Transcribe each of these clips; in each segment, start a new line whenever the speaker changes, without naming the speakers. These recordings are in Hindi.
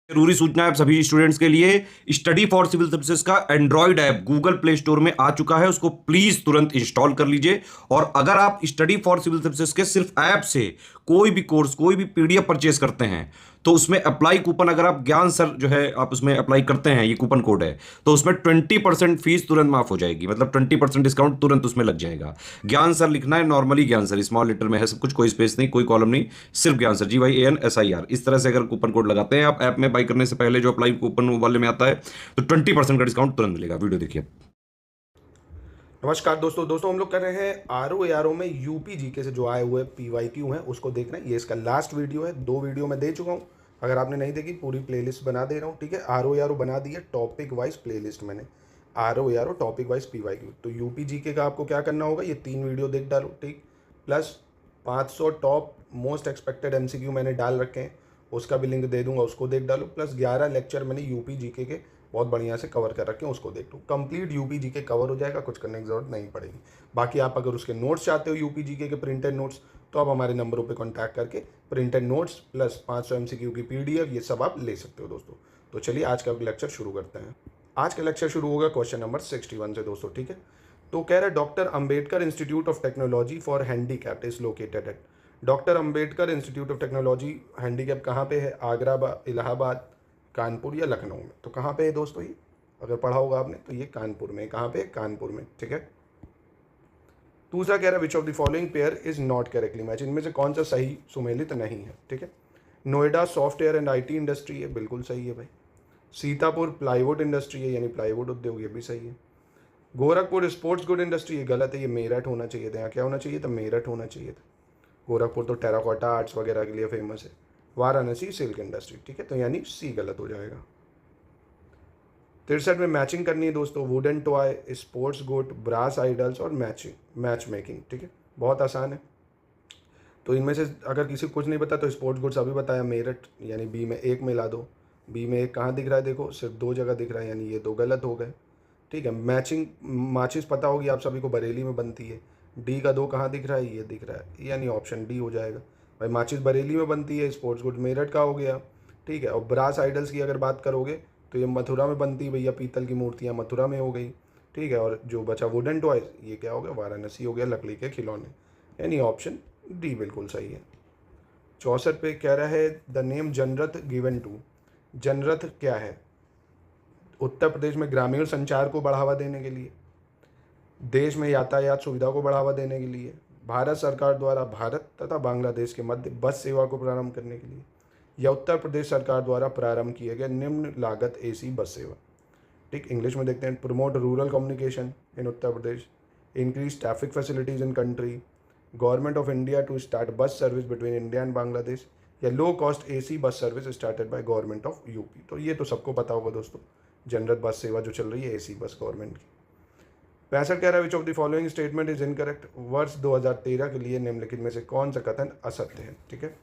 जरूरी सूचना है आप सभी स्टूडेंट्स के लिए। स्टडी फॉर सिविल सर्विसेज का Android app Google play store में आ चुका है, उसको प्लीज तुरंत इंस्टॉल कर लीजिए। और अगर आप स्टडी फॉर सिविल सर्विसेज के सिर्फ ऐप से कोई भी कोर्स, कोई भी पीडीएफ परचेस करते हैं, तो उसमें अप्लाई कूपन, अगर आप ज्ञान सर जो है आप उसमें अप्लाई करते हैं, ये कूपन कोड है, तो उसमें 20% फीस तुरंत माफ हो जाएगी। मतलब 20% डिस्काउंट तुरंत उसमें लग जाएगा। ज्ञान सर लिखना है, नॉर्मली ज्ञान सर स्मॉल लेटर में है सब कुछ, कोई स्पेस नहीं, कोई कॉलम नहीं, सिर्फ ज्ञान सर, GYANSIR। इस तरह से अगर कूपन कोड लगाते हैं आप ऐप में बाई करने से पहले, जो अप्लाई कूपन वाले में आता है, तो 20% का डिस्काउंट तुरंत मिलेगा। वीडियो देखिए।
नमस्कार दोस्तों हम लोग कर रहे हैं आर ओ में यूपी जीके से जो आए हुए PYQ हैं उसको देख रहे हैं। ये इसका लास्ट वीडियो है, 2 वीडियो मैं दे चुका हूँ। अगर आपने नहीं देखी, पूरी प्लेलिस्ट बना दे रहा हूँ, ठीक है। आर ओ बना दी है, टॉपिक वाइज प्लेलिस्ट मैंने, आर ओ टॉपिक वाइज PYQ। तो यूपी जीके का आपको क्या करना होगा, ये 3 वीडियो देख डालो, ठीक। Plus 500 top most expected MCQ मैंने डाल रखे हैं, उसका भी लिंक दे दूंगा, उसको देख डालो। प्लस 11 लेक्चर मैंने यूपी जीके के बहुत बढ़िया से कवर कर रखे हैं, उसको देख लो। कंप्लीट यूपी जीके कवर हो जाएगा, कुछ करने की जरूरत नहीं पड़ेगी। बाकी आप अगर उसके नोट्स चाहते हो, यूपी जीके के प्रिंटेड नोट्स, तो आप हमारे नंबरों पे कांटेक्ट करके प्रिंटेड नोट्स प्लस 500 MCQ की PDF ये सब आप ले सकते हो दोस्तों। तो चलिए आज का लेक्चर शुरू करते हैं। आज का लेक्चर शुरू होगा क्वेश्चन नंबर 61 से दोस्तों, ठीक है। तो कह रहा है doctor Ambedkar institute of technology for handicapped is located at. Doctor Ambedkar institute of technology handicap कहाँ पे है? आगरा, इलाहाबाद, कानपुर या लखनऊ में? तो कहाँ पे है दोस्तों ये? अगर पढ़ा होगा आपने तो ये कानपुर में। कहाँ पे? कानपुर में, ठीक है। दूसरा कह रहा है विच of the following pair is not correctly match. इनमें से कौन सा सही सुमेलित नहीं है, ठीक है। Noida software and IT industry है, बिल्कुल सही है भाई। सीतापुर प्लाईवुड इंडस्ट्री है, यानी प्लाईवुड उद्योग, ये भी सही है। गोरखपुर स्पोर्ट्स गुड इंडस्ट्री, ये गलत है, ये मेरठ होना चाहिए था। यहाँ क्या होना चाहिए था? मेरठ होना चाहिए था। गोरखपुर तो टेराकोटा आर्ट्स वगैरह के लिए फेमस है। वाराणसी सिल्क इंडस्ट्री, ठीक है, तो यानी C गलत हो जाएगा। 63 में मैचिंग करनी है दोस्तों, wooden toy, sports good, brass idols और मैच मेकिंग, ठीक है, बहुत आसान है। तो इनमें से अगर किसी को कुछ नहीं पता तो स्पोर्ट्स गुड्स अभी बताया, मेरठ, यानी B में 1 मिला दो। B में 1 कहाँ दिख रहा है? देखो सिर्फ 2 जगह दिख रहा है, यानी ये 2 गलत हो गए, ठीक है। मैचिंग माचिस पता होगी आप सभी को, बरेली में बनती है। D का 2 कहाँ दिख रहा है? ये दिख रहा है, यानी ऑप्शन D हो जाएगा भाई। माचिस बरेली में बनती है, स्पोर्ट्स गुड मेरठ का हो गया, ठीक है। और ब्रास आइडल्स की अगर बात करोगे तो ये मथुरा में बनती है भैया, पीतल की मूर्तियाँ मथुरा में हो गई, ठीक है। और जो बचा वुडन टॉयज, ये क्या हो गया? वाराणसी हो गया, लकड़ी के खिलौने, यानी ऑप्शन D बिल्कुल सही है। 64 पे कह रहा है the name Janrath given to. Janrath क्या है? उत्तर प्रदेश में ग्रामीण संचार को बढ़ावा देने के लिए, देश में यातायात सुविधा को बढ़ावा देने के लिए, भारत सरकार द्वारा भारत तथा बांग्लादेश के मध्य बस सेवा को प्रारंभ करने के लिए, या उत्तर प्रदेश सरकार द्वारा प्रारंभ किए गए निम्न लागत AC बस सेवा। ठीक, इंग्लिश में देखते हैं। Promote rural communication in Uttar Pradesh, increase traffic facilities in country, government of India to start bus service between India and Bangladesh, या low cost AC bus service started by government of UP. तो ये तो सबको पता होगा दोस्तों, जनरल बस सेवा जो चल रही है AC बस गवर्नमेंट की। 65 कह रहा है विच of the following statement is incorrect. वर्ष 2013 के लिए निम्नलिखित में से कौन सा कथन असत्य है, ठीक है।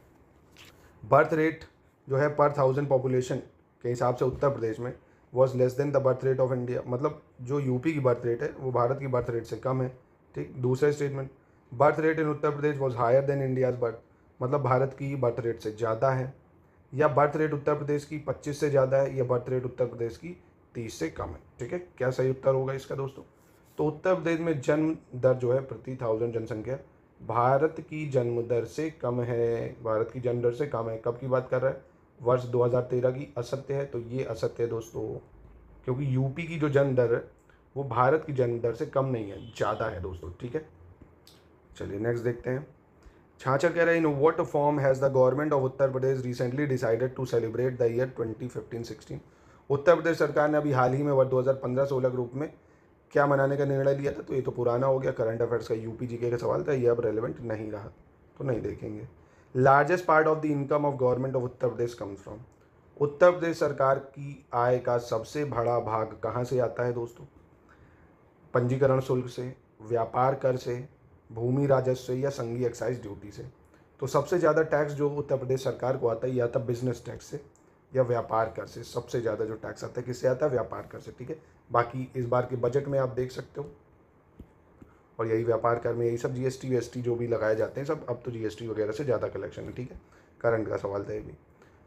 बर्थ रेट जो है पर 1000 पॉपुलेशन के हिसाब से उत्तर प्रदेश में was less than the birth rate of India, मतलब जो यूपी की बर्थ रेट है वो भारत की बर्थ रेट से कम है, ठीक। दूसरा statement, birth rate in Uttar Pradesh was higher than India's birth, मतलब भारत की बर्थ रेट से ज़्यादा है। या बर्थ रेट उत्तर प्रदेश की 25 से ज़्यादा है, या बर्थ रेट उत्तर प्रदेश की 30 से कम है, ठीक है। क्या सही उत्तर होगा इसका दोस्तों? तो उत्तर प्रदेश में जन्म दर जो है प्रति 1000 जनसंख्या भारत की जन्म दर से कम है, भारत की जन्म दर से कम है। कब की बात कर रहा है? वर्ष 2013 की। असत्य है, तो ये असत्य है दोस्तों, क्योंकि यूपी की जो जन्म दर है वो भारत की जन्म दर से कम नहीं है, ज़्यादा है दोस्तों, ठीक है। चलिए नेक्स्ट देखते हैं। छाछर कह रहे हैं in what form has the government of Uttar Pradesh recently decided to celebrate the year 2015-16। Uttar Pradesh सरकार ने अभी हाल ही में वर्ष 2015-16 के रूप में क्या मनाने का निर्णय लिया था? तो ये तो पुराना हो गया, करंट अफेयर्स का यूपी जीके का सवाल था, ये अब रेलिवेंट नहीं रहा, तो नहीं देखेंगे। Largest part of the income of government of Uttar Pradesh comes from. Uttar Pradesh सरकार की आय का सबसे बड़ा भाग कहाँ से आता है दोस्तों? पंजीकरण शुल्क से, व्यापार कर से, भूमि राजस्व से, या संघीय एक्साइज ड्यूटी से। तो सबसे ज़्यादा टैक्स जो उत्तर प्रदेश सरकार को आता है या तो बिजनेस टैक्स से या व्यापार कर से। सबसे ज़्यादा जो टैक्स आता है किससे आता है? व्यापार कर से, ठीक है। बाकी इस बार के बजट में आप देख सकते हो, और यही व्यापार कर में यही सब GST जो भी लगाए जाते हैं सब, अब तो GST वगैरह से ज़्यादा कलेक्शन है, ठीक है। करंट का सवाल था ये भी।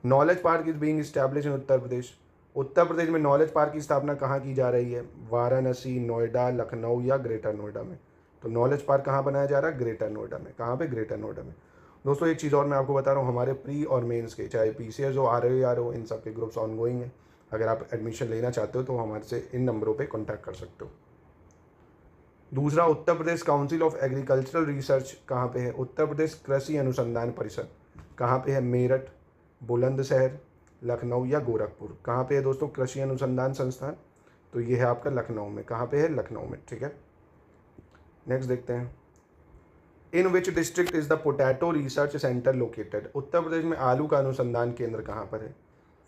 Knowledge park is being establish in Uttar Pradesh. Uttar Pradesh में नॉलेज पार्क की स्थापना कहाँ की जा रही है? वाराणसी, नोएडा, लखनऊ या ग्रेटर नोएडा में। तो नॉलेज पार्क कहाँ बनाया जा रहा है? ग्रेटर नोएडा में। कहाँ पे? ग्रेटर नोएडा में। दोस्तों एक चीज़ और मैं आपको बता रहा हूँ, हमारे प्री और मेंस के चाहे PCS हो, RAR हो, इन सब के ग्रुप्स ऑनगोइंग है। अगर आप एडमिशन लेना चाहते हो तो हमारे से इन नंबरों पे कांटेक्ट कर सकते हो। दूसरा, Uttar Pradesh council of agricultural research कहाँ पे है? उत्तर प्रदेश कृषि अनुसंधान परिषद कहाँ पे है? मेरठ, बुलंदशहर, लखनऊ या गोरखपुर। कहाँ पे है दोस्तों कृषि अनुसंधान संस्थान? तो ये है आपका लखनऊ में। कहाँ पे है? लखनऊ में। ठीक है, नेक्स्ट देखते हैं। In which district is the potato research centre located? Uttar Pradesh में आलू का अनुसंधान केंद्र कहाँ पर है?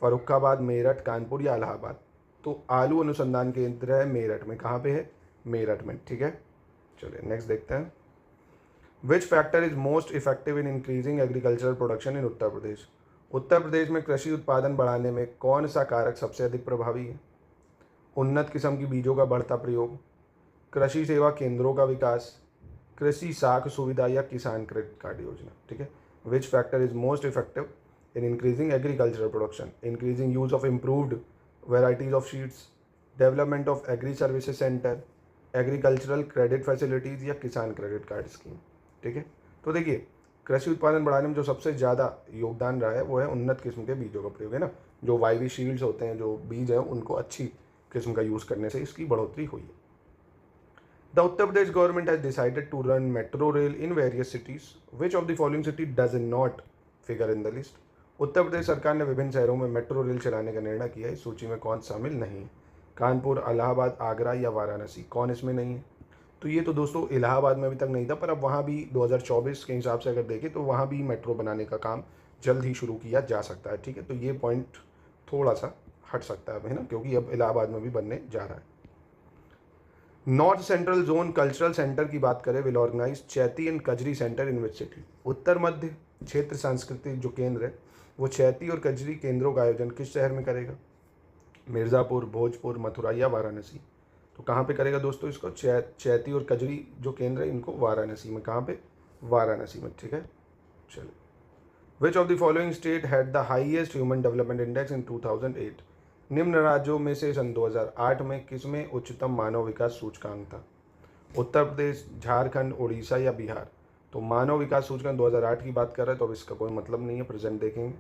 फर्रुखाबाद, मेरठ, कानपुर या इलाहाबाद। तो आलू अनुसंधान केंद्र है मेरठ में। कहाँ पे है? मेरठ में। ठीक है, चलिए नेक्स्ट देखते हैं। Which factor is most effective in increasing agricultural production in Uttar Pradesh? Uttar Pradesh में कृषि उत्पादन बढ़ाने में कौन सा कारक सबसे अधिक प्रभावी है? उन्नत किस्म की बीजों का बढ़ता प्रयोग, कृषि सेवा केंद्रों का विकास, कृषि साख सुविधा या किसान क्रेडिट कार्ड योजना। ठीक है, which factor is most effective in increasing agricultural production? Increasing use of improved varieties of seeds, development of agri services centre, agricultural credit facilities या किसान क्रेडिट कार्ड स्कीम। ठीक है, तो देखिए कृषि उत्पादन बढ़ाने में जो सबसे ज़्यादा योगदान रहा है वो है उन्नत किस्म के बीजों का प्रयोग, है ना। जो वाईवी शील्ड्स होते हैं, जो बीज हैं, उनको अच्छी किस्म का यूज़ करने से इसकी बढ़ोतरी हुई है। The Uttar Pradesh government has decided to run metro rail in various cities, which of the following city does not figure in the list? Uttar Pradesh सरकार ने विभिन्न शहरों में मेट्रो रेल चलाने का निर्णय किया है, इस सूची में कौन शामिल नहीं है? कानपुर, इलाहाबाद, आगरा या वाराणसी। कौन इसमें नहीं है? तो ये तो दोस्तों इलाहाबाद में अभी तक नहीं था, पर अब वहाँ भी 2024 के हिसाब से अगर देखें तो वहाँ भी मेट्रो बनाने का काम जल्द ही शुरू किया जा सकता है। ठीक है, तो ये पॉइंट थोड़ा सा हट सकता है, है ना, क्योंकि अब इलाहाबाद में भी बनने जा रहा है। North central zone cultural centre की बात करें, will organise Chaiti and Kajri centre in which city? उत्तर मध्य क्षेत्र सांस्कृतिक जो केंद्र है वो चैती और कजरी केंद्रों का आयोजन किस शहर में करेगा? मिर्ज़ापुर, भोजपुर, मथुरा या वाराणसी। तो कहाँ पे करेगा दोस्तों इसको? चैती और कजरी जो केंद्र है इनको वाराणसी में। कहाँ पे? वाराणसी में। ठीक है, चलो। Which of the following state had the highest human development index in 2008? निम्न राज्यों में से सन 2008 में किसमें उच्चतम मानव विकास सूचकांक था? उत्तर प्रदेश, झारखंड, उड़ीसा या बिहार। तो मानव विकास सूचकांक 2008 की बात कर रहे हैं, तो अब इसका कोई मतलब नहीं है, प्रेजेंट देखेंगे।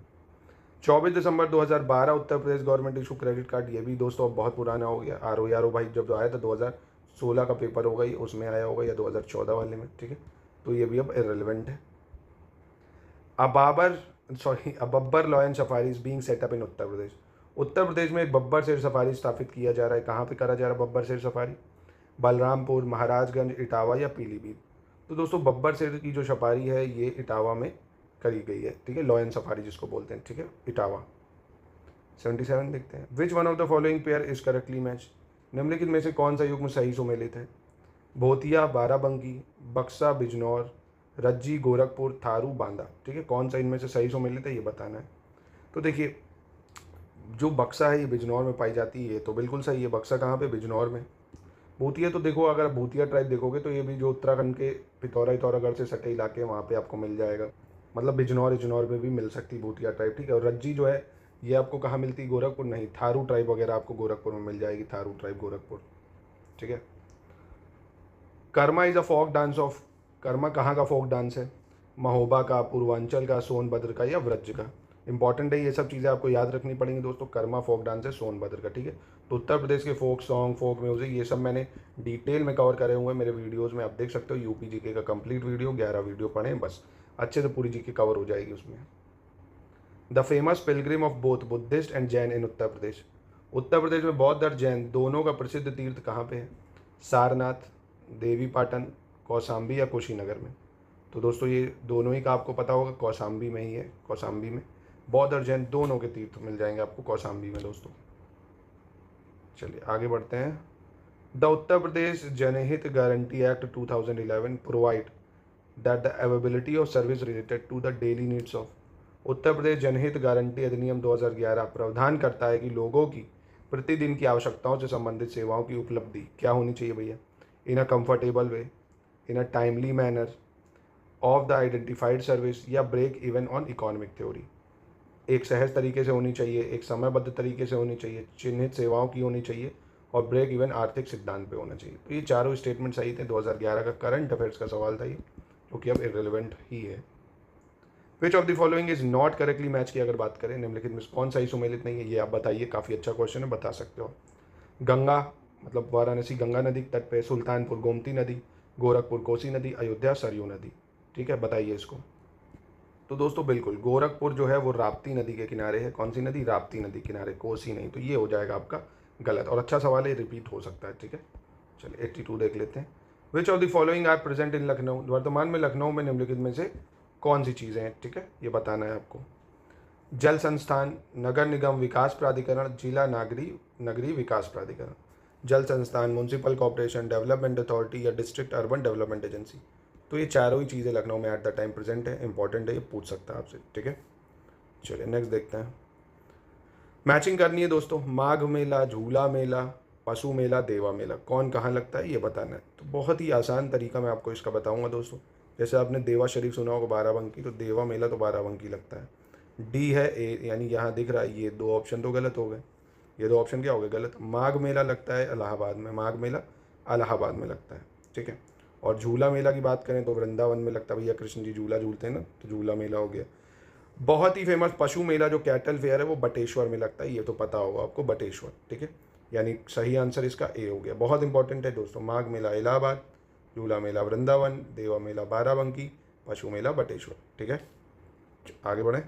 24 दिसंबर 2012 उत्तर Pradesh government issue credit card. ये भी दोस्तों अब बहुत पुराना हो गया। RO भाई जब आया था 2016 का पेपर होगा, ये उसमें आया होगा या 2014 वाले में। ठीक है, तो ये भी अब इरेलीवेंट है। अबब्बर lion safari is being set up in Uttar Pradesh. Uttar Pradesh में एक बब्बर शेर सफारी स्थापित किया जा रहा है। कहाँ पे करा जा रहा है बब्बर शेर सफारी? बलरामपुर, महाराजगंज, इटावा या पीलीभीत। तो दोस्तों बब्बर शेर की जो सफारी है ये इटावा में करी गई है। ठीक है, लॉयन सफारी जिसको बोलते हैं। ठीक है, इटावा। 77 देखते हैं। विच one of the following pair is correctly match? निम्नलिखित में से कौन सा युग्म सही सुमेलित है? भोतिया, बाराबंकी, बक्सा, बिजनौर, रज्जी, गोरखपुर, थारू, बांदा। ठीक है, कौन सा इनमें से सही सुमेलित है ये बताना है। तो देखिए जो बक्सा है ये बिजनौर में पाई जाती है, तो बिल्कुल सही है। बक्सा कहाँ पे? बिजनौर में। भूतिया तो देखो, अगर भूतिया ट्राइब देखोगे तो ये भी जो उत्तराखंड के पिथौरागढ़ से सटे इलाके हैं वहाँ पे आपको मिल जाएगा। मतलब बिजनौर में भी मिल सकती भूतिया ट्राइब। ठीक है, और रज्जी जो है ये आपको कहाँ मिलती? गोरखपुर नहीं, थारू ट्राइब वगैरह आपको गोरखपुर में मिल जाएगी। थारू ट्राइब गोरखपुर। ठीक है। Karma is a folk dance of, Karma कहाँ का फोक डांस है? महोबा का, पूर्वांचल का, सोनभद्र का या व्रज का। इंपॉर्टेंट है, ये सब चीज़ें आपको याद रखनी पड़ेंगी दोस्तों। कर्मा फोक डांस है सोनभद्र का। ठीक है, तो उत्तर प्रदेश के फोक सॉन्ग, फोक म्यूजिक, ये सब मैंने डिटेल में कवर करे हुए हैं मेरे वीडियोज़ में, आप देख सकते हो। यूपी जीके का कंप्लीट वीडियो, 11 वीडियो पढ़ें बस, अच्छे से पूरी जीके कवर हो जाएगी उसमें। The famous pilgrim of both Buddhist and Jain in Uttar Pradesh. Uttar Pradesh में बौद्ध और जैन दोनों का प्रसिद्ध तीर्थ कहाँ पे है? सारनाथ, देवी पाटन, कौशाम्बी या कुशीनगर में। तो दोस्तों ये दोनों ही का आपको पता होगा, कौशाम्बी में ही है। कौशाम्बी में बौद्ध और जैन दोनों के तीर्थ मिल जाएंगे आपको कौशाम्बी में दोस्तों। चलिए आगे बढ़ते हैं। The Uttar Pradesh Janhit guarantee act 2011 provide that the availability of service related to the daily needs of. Uttar Pradesh Janhit guarantee अधिनियम 2011 प्रावधान करता है कि लोगों की प्रतिदिन की आवश्यकताओं से संबंधित सेवाओं की उपलब्धि क्या होनी चाहिए भैया? In a comfortable way, in a timely manner, of the identified service या break even on economic theory. एक सहज तरीके से होनी चाहिए, एक समयबद्ध तरीके से होनी चाहिए, चिन्हित सेवाओं की होनी चाहिए और ब्रेक इवन आर्थिक सिद्धांत पे होना चाहिए। तो ये चारों स्टेटमेंट सही थे। 2011 का करंट अफेयर्स का सवाल था ये, जो कि अब इररिलेवेंट ही है। विच of the following is not correctly match की अगर बात करें, निम्नलिखित में कौन सा ही सुमेलित नहीं है, ये आप बताइए। काफ़ी अच्छा क्वेश्चन है, बता सकते हो। गंगा मतलब वाराणसी गंगा नदी के तट पे, सुल्तानपुर गोमती नदी, गोरखपुर कोसी नदी, अयोध्या सरयू नदी। ठीक है, बताइए इसको। तो दोस्तों बिल्कुल गोरखपुर जो है वो राप्ती नदी के किनारे है। कौन सी नदी? राप्ती नदी किनारे, कोसी नहीं। तो ये हो जाएगा आपका गलत। और अच्छा सवाल है, रिपीट हो सकता है। ठीक है, चलिए 82 देख लेते हैं। Which of the following are present in Lucknow? वर्तमान में लखनऊ में निम्नलिखित में से कौन सी चीज़ें हैं? ठीक है, ये बताना है आपको। जल संस्थान, नगर निगम विकास प्राधिकरण, जिला नगरीय विकास प्राधिकरण। जल संस्थान, म्यूनसिपल कॉर्पोरेशन, डेवलपमेंट अथॉरिटी या डिस्ट्रिक्ट अर्बन डेवलपमेंट एजेंसी। तो ये चारों ही चीज़ें लखनऊ में एट द टाइम प्रेजेंट है। इंपॉर्टेंट है, ये पूछ सकता है आपसे। ठीक है, चलिए नेक्स्ट देखते हैं। मैचिंग करनी है दोस्तों। माघ मेला, झूला मेला, पशु मेला, देवा मेला, कौन कहाँ लगता है ये बताना है। तो बहुत ही आसान तरीका मैं आपको इसका बताऊंगा दोस्तों। जैसे आपने देवा शरीफ सुना होगा बाराबंकी, तो देवा मेला तो बाराबंकी लगता है। डी है ए, यानी यहाँ दिख रहा है, ये दो ऑप्शन तो गलत हो गए। ये दो ऑप्शन क्या हो गए? गलत। माघ मेला लगता है इलाहाबाद में, माघ मेला इलाहाबाद में लगता है। ठीक है, और झूला मेला की बात करें तो वृंदावन में लगता है। भैया कृष्ण जी झूला झूलते हैं ना, तो झूला मेला हो गया। बहुत ही फेमस पशु मेला जो कैटल फेयर है वो बटेश्वर में लगता है। ये तो पता होगा आपको, बटेश्वर। ठीक है, यानी सही आंसर इसका ए हो गया। बहुत इंपॉर्टेंट है दोस्तों। माघ मेला इलाहाबाद, झूला मेला वृंदावन, देवा मेला बाराबंकी, पशु मेला बटेश्वर। ठीक है, आगे बढ़ें।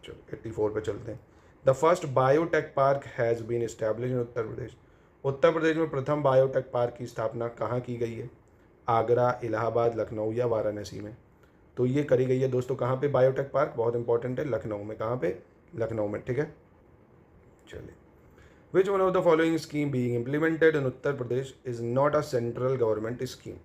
चलो 84 पे चलते हैं। The first biotech park has been establish in Uttar Pradesh. Uttar Pradesh में प्रथम बायोटेक पार्क की स्थापना कहाँ की गई है? आगरा, इलाहाबाद, लखनऊ या वाराणसी में? तो ये करी गई है दोस्तों कहाँ पे? बायोटेक पार्क बहुत इंपॉर्टेंट है, लखनऊ में। कहाँ पे? लखनऊ में। ठीक है, चलिए। Which one of the following scheme being implemented in Uttar Pradesh is not a central government scheme?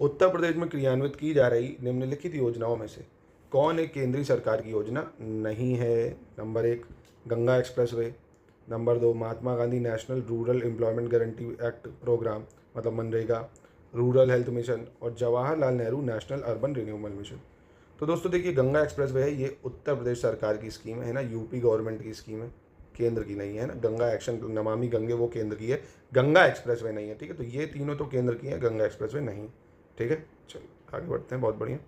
Uttar Pradesh में क्रियान्वित की जा रही निम्नलिखित योजनाओं में से कौन एक केंद्रीय सरकार की योजना नहीं है? Number 1 Ganga expressway, number 2 Mahatma Gandhi national rural employment guarantee act programme मतलब मनरेगा, रूरल हेल्थ मिशन और Jawaharlal Nehru national urban renewal mission. तो दोस्तों देखिए, गंगा एक्सप्रेसवे है, ये उत्तर प्रदेश सरकार की स्कीम है ना, यूपी गवर्नमेंट की स्कीम है, केंद्र की नहीं है ना। गंगा एक्शन नमामि गंगे वो केंद्र की है, गंगा एक्सप्रेसवे नहीं है। ठीक है, तो ये तीनों तो केंद्र की है, गंगा एक्सप्रेसवे नहीं। ठीक है, चलिए आगे बढ़ते हैं। बहुत बढ़िया।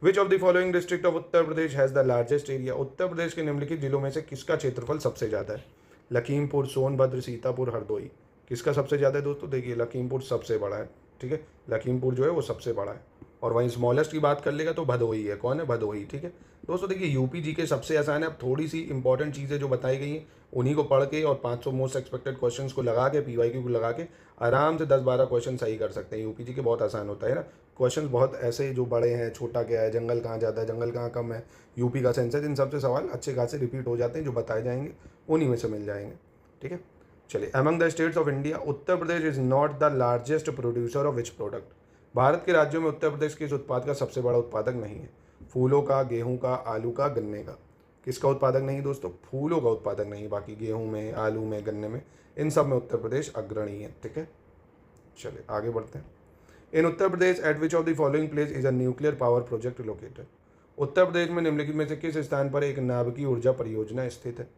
Which of the following district of Uttar Pradesh has the largest area? Uttar Pradesh के निम्नलिखित जिलों में से किसका क्षेत्रफल सबसे ज़्यादा है? लखीमपुर, सोनभद्र, सीतापुर, हरदोई। किसका सबसे ज़्यादा है दोस्तों? देखिए लखीमपुर सबसे बड़ा है। ठीक है, लखीमपुर जो है वो सबसे बड़ा है। और वहीं स्मॉलेस्ट की बात कर लेगा तो भदोही है। कौन है? भदोही। ठीक है दोस्तों, देखिए यूपी जी के सबसे आसान है। अब थोड़ी सी इंपॉर्टेंट चीज़ें जो बताई गई हैं उन्हीं को पढ़ के और 500 मोस्ट एक्सपेक्टेड क्वेश्चंस को लगा के, पीवाईक्यू को लगा के आराम से 10-12 क्वेश्चन सही कर सकते हैं। यूपी जी के बहुत आसान होता है ना क्वेश्चन, बहुत ऐसे जो बड़े हैं, छोटा क्या है, जंगल कहाँ ज़्यादा है, जंगल कहाँ कम है, यूपी का सेंसस, इन सबसे सवाल अच्छे खासे रिपीट हो जाते हैं। जो बताए जाएंगे उन्हीं में से मिल जाएंगे। ठीक है, चलिए। Among the states of India Uttar Pradesh is not the largest producer of which product? Bharat के राज्यों में उत्तर प्रदेश के इस उत्पाद का सबसे बड़ा उत्पादक नहीं है? फूलों का, गेहूं का, आलू का, गन्ने का। किसका उत्पादक नहीं दोस्तों? फूलों का उत्पादक नहीं। बाकी गेहूं में, आलू में, गन्ने में, इन सब में उत्तर प्रदेश अग्रणी है। ठीक है, चलिए आगे बढ़ते हैं। In Uttar Pradesh at which of the following place is a nuclear power project located? Uttar Pradesh में निम्नलिखित में से किस स्थान पर एक नाभिकीय ऊर्जा परियोजना स्थित है?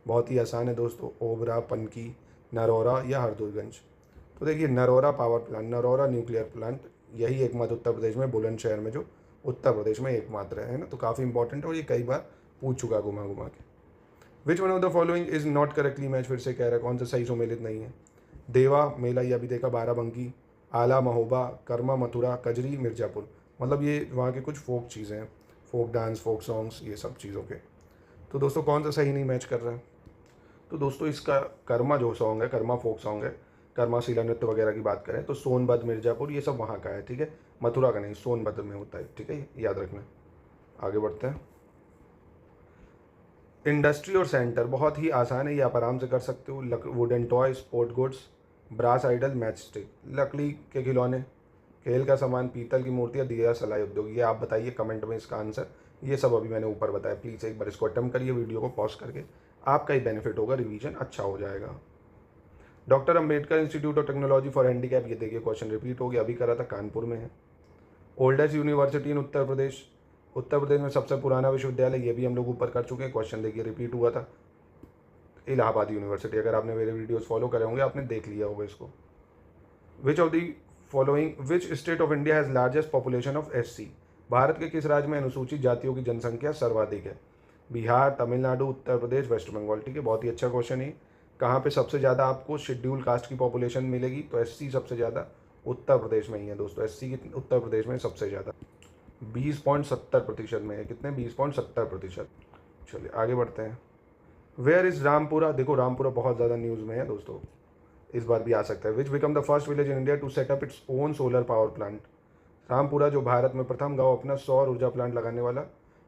बहुत ही आसान है दोस्तों, ओबरा, पनकी, नरौरा या हरदोईगंज। तो देखिए Narora power plant, Narora nuclear plant, यही एकमात्र उत्तर प्रदेश में, बुलंदशहर में, जो उत्तर प्रदेश में एकमात्र है ना। तो काफ़ी इंपॉर्टेंट है और ये कई बार पूछ चुका घुमा घुमा के। विच one of the following is not correctly match? फिर से कह रहा है कौन सा सही सुमेलित नहीं है? देवा मेला ये अभी देखा, बाराबंकी, आला महोबा, कर्मा मथुरा, कजरी मिर्जापुर। मतलब ये वहाँ के कुछ फोक चीज़ें हैं, फोक डांस, फोक सॉन्ग्स, ये सब चीज़ों के। तो दोस्तों कौन सा सही नहीं मैच कर रहा है? तो दोस्तों इसका कर्मा जो सॉन्ग है, कर्मा फोक सॉन्ग है, कर्मा शिला नृत्य वगैरह की बात करें तो सोनभद्र, मिर्जापुर, ये सब वहाँ का है। ठीक है, मथुरा का नहीं, सोनभद्र में होता है। ठीक है, याद रखना। आगे बढ़ते हैं। इंडस्ट्री और सेंटर बहुत ही आसान है, ये आप आराम से कर सकते हो। Wooden toy, sport goods, brass idol, match stick. लकड़ी के खिलौने, खेल का सामान, पीतल की मूर्तियाँ, दिया, सलाई उद्योग। ये आप बताइए कमेंट में इसका आंसर। ये सब अभी मैंने ऊपर बताया। प्लीज़ एक बार इसको अटेम्प्ट करिए, वीडियो को पॉज करके। आपका ही बेनिफिट होगा, रिवीजन अच्छा हो जाएगा। Doctor Ambedkar institute of technology for handicap, ये देखिए क्वेश्चन रिपीट हो गया, अभी करा था, कानपुर में है। ओल्डेस्ट यूनिवर्सिटी इन उत्तर प्रदेश, उत्तर प्रदेश में सबसे पुराना विश्वविद्यालय, ये भी हम लोग ऊपर कर चुके हैं, क्वेश्चन देखिए रिपीट हुआ था, इलाहाबाद यूनिवर्सिटी। अगर आपने मेरे वीडियोस फॉलो करे होंगे आपने देख लिया होगा इसको। विच of the following which state of India has largest population of SC? Bharat के किस राज्य में अनुसूचित जातियों की जनसंख्या सर्वाधिक है? बिहार, तमिलनाडु, उत्तर प्रदेश, वेस्ट बंगाल। ठीक है, बहुत ही अच्छा क्वेश्चन है। कहाँ पे सबसे ज़्यादा आपको शेड्यूल कास्ट की पॉपुलेशन मिलेगी? तो एससी सबसे ज़्यादा उत्तर प्रदेश में ही है दोस्तों। एससी की उत्तर प्रदेश में सबसे ज़्यादा 20.70% में है। कितने? 20.70%। चलिए आगे बढ़ते हैं। Where is Rampura? देखो रामपुरा बहुत ज़्यादा न्यूज़ में है दोस्तों, इस बार भी आ सकता है। Which become the first village in India to set up its own solar power plant? Rampura जो भारत में प्रथम गांव अपना सौर ऊर्जा प्लांट लगाने वाला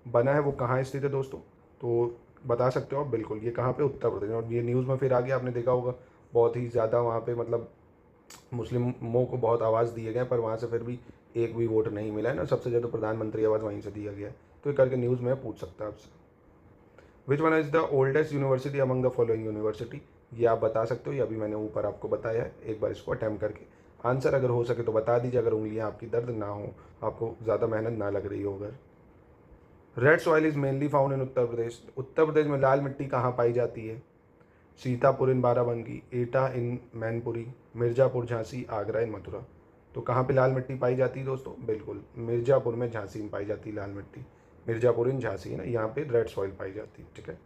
बना है, वो कहाँ स्थित है दोस्तों? तो बता सकते हो आप बिल्कुल, ये कहाँ पे? उत्तर प्रदेश। और ये न्यूज़ में फिर आगे आपने देखा होगा बहुत ही ज़्यादा वहाँ पे मतलब मुस्लिमों को बहुत आवाज़ दिए गए, पर वहाँ से फिर भी एक भी वोट नहीं मिला है ना। सबसे ज़्यादा प्रधानमंत्री आवाज़ वहीं से दिया गया है। तो ये करके न्यूज़ में पूछ सकता है आपसे। Which one is the oldest university among the following university? ये आप बता सकते हो, ये अभी मैंने ऊपर आपको बताया है। एक बार इसको अटैम्प्ट करके आंसर अगर हो सके तो बता दीजिए, अगर उंगलियां आपकी दर्द ना हो, आपको ज़्यादा मेहनत ना लग रही हो। अगर red soil is mainly found in Uttar Pradesh? Uttar Pradesh में लाल मिट्टी कहाँ पाई जाती है? सीतापुर इन बाराबंकी, एटा इन मैनपुरी, मिर्ज़ापुर, झांसी, आगरा इन मथुरा। तो कहाँ पे लाल मिट्टी पाई जाती है दोस्तों? बिल्कुल मिर्ज़ापुर में, झांसी में पाई जाती है लाल मिट्टी। मिर्ज़ापुर इन झांसी है ना, यहाँ पे रेड सॉइल पाई जाती है। ठीक है।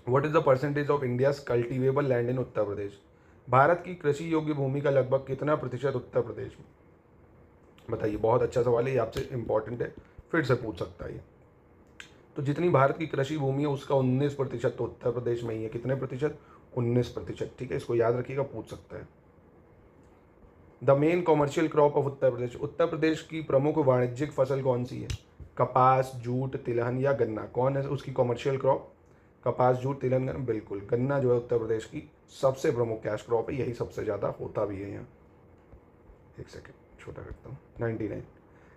What is the percentage of India's cultivable land in Uttar Pradesh? Bharat की कृषि योग्य भूमि का लगभग कितना प्रतिशत उत्तर प्रदेश में? बताइए, बहुत अच्छा सवाल है, ये आपसे इंपॉर्टेंट है, फिर से पूछ सकता है ये। तो जितनी भारत की कृषि भूमि है उसका 19% तो उत्तर प्रदेश में ही है। कितने प्रतिशत? 19%। ठीक है, इसको याद रखिएगा, पूछ सकता है। The main commercial crop of Uttar Pradesh? Uttar Pradesh की प्रमुख वाणिज्यिक फसल कौन सी है? कपास, जूट, तिलहन या गन्ना? कौन है उसकी कॉमर्शियल क्रॉप? कपास, जूट, तिलहन, गन्ना। बिल्कुल गन्ना जो है उत्तर प्रदेश की सबसे प्रमुख कैश क्रॉप है, यही सबसे ज़्यादा होता भी है यहाँ। एक सेकेंड छोटा करता हूँ। 99।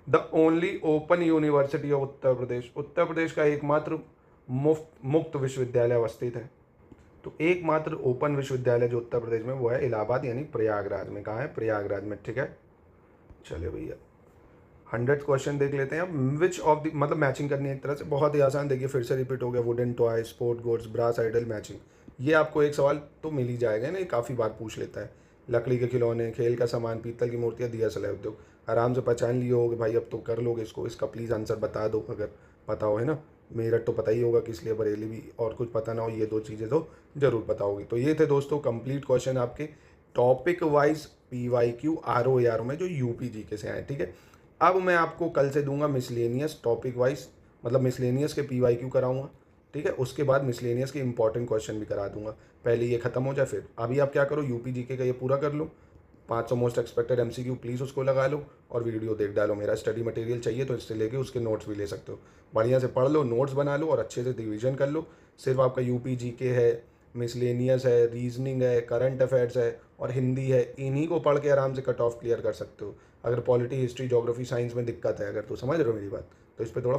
The only open university of Uttar Pradesh? Uttar Pradesh का एकमात्र मुक्त विश्वविद्यालय अवस्थित है? तो एकमात्र ओपन विश्वविद्यालय जो उत्तर प्रदेश में वो है इलाहाबाद, यानी प्रयागराज में। कहाँ है? प्रयागराज में। ठीक है, चलिए भैया 100 क्वेश्चन देख लेते हैं अब। विच ऑफ द, मतलब मैचिंग करनी है एक तरह से, बहुत ही आसान। देखिए फिर से रिपीट हो गया, wooden toy, sport goods, brass idol, matching. ये आपको एक सवाल तो मिल ही जाएगा ना, ये काफ़ी बार पूछ लेता है। लकड़ी के खिलौने, खेल का सामान, पीतल की मूर्तियाँ, दिया सलाई उद्योग। आराम से पहचान लिए होगे भाई, अब तो कर लोगे इसको। इसका प्लीज़ आंसर बता दो अगर पता हो, है ना। मेरठ तो पता ही होगा किस लिए, बरेली भी, और कुछ पता ना हो, ये दो चीज़ें तो जरूर पता होगी। तो ये थे दोस्तों कंप्लीट क्वेश्चन आपके टॉपिक वाइज PYQ ROAR में जो UP GK से आए। ठीक है, अब मैं आपको कल से दूंगा मिसलेनियस टॉपिक वाइज, मतलब मिसलेनियस के PYQ कराऊंगा। ठीक है, उसके बाद मिसलेनियस के इंपॉर्टेंट क्वेश्चन भी करा दूंगा। पहले ये खत्म हो जाए, फिर अभी आप क्या करो, UP GK का ये पूरा कर लो। 500 मोस्ट एक्सपेक्टेड MCQ प्लीज़ उसको लगा लो और वीडियो देख डालो। मेरा स्टडी मटेरियल चाहिए तो इससे लेके उसके नोट्स भी ले सकते हो। बढ़िया से पढ़ लो, नोट्स बना लो और अच्छे से रिवीजन कर लो। सिर्फ आपका UP GK है, मिसलेनियस है, रीजनिंग है, करंट अफेयर्स है और हिंदी है। इन्हीं को पढ़ के आराम से कट ऑफ क्लियर कर सकते हो। अगर पॉलिटी, हिस्ट्री, ज्योग्राफी, साइंस में दिक्कत है अगर, तो समझ रहे हो मेरी बात, तो इस पर थोड़ा